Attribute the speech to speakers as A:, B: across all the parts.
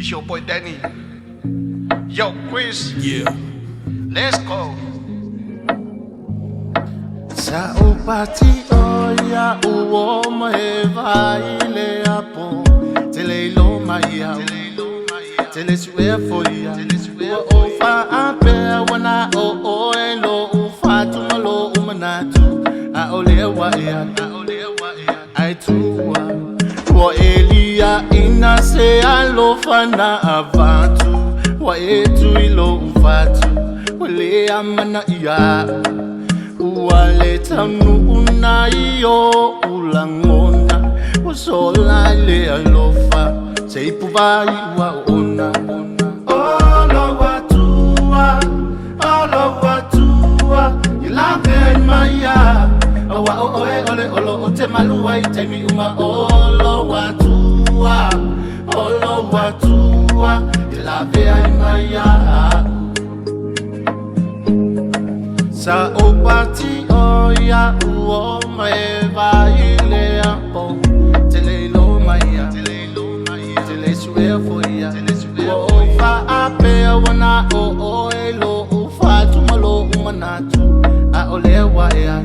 A: It's your boy Danny. Yo, Chris.
B: Yeah.
A: Let's go.
C: Sa upati oya uwo maheva ile apo tele lo maya tele swear for ya ofa ape wana o elo ufa tumalo umanatu a olewa ya ai tuwa wa elia inase alofana avatu wa etu ilo ufatu wale amana ya Waleta nuna iyo ulangona Usola ile alofa Seipuva iwa ona Olo watua Ilave maya Awa oe ole olo ote maluwa Itemi uma olo watua Ilave maya Sa opati oya uo maeva ile apo tele lo maya tele swear for ya ofa ape wana o elo ufa tumalo umanatu a olewa ya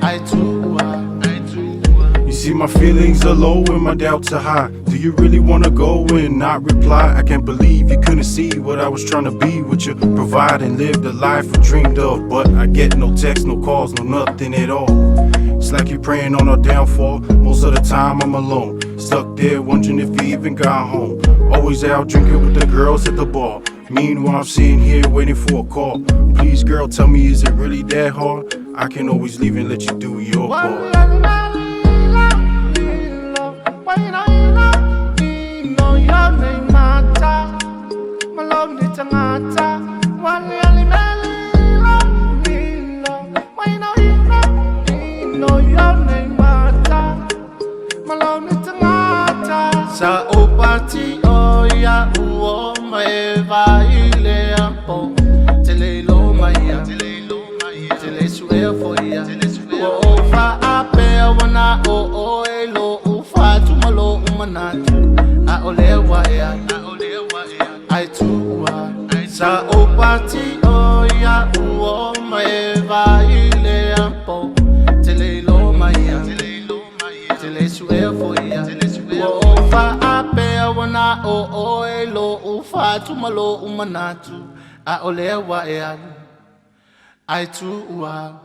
C: I
B: You see my feelings are low and my doubts are high. Do you really wanna go and not reply? I can't believe you couldn't see what I was trying to be with you. Provide and live the life I dreamed of. But I get no text, no calls, no nothing at all. It's like you're praying on our downfall. Most of the time I'm alone, stuck there wondering if you even got home. Always out drinking with the girls at the bar. Meanwhile I'm sitting here waiting for a call. Please girl, tell me, is it really that hard? I can always leave and let you do your part.
C: Sa opati oya uo maeva ile apo tele lo maya tele swear for ya ofa ape wana o elo ufa tumalo umanatu a olewa ya I tuwa sa opati oya uo maeva ile apo tele lo maya tele swear for ya ofa ape wana o elo ufa tumalo umanatu a olewa ya I tuwa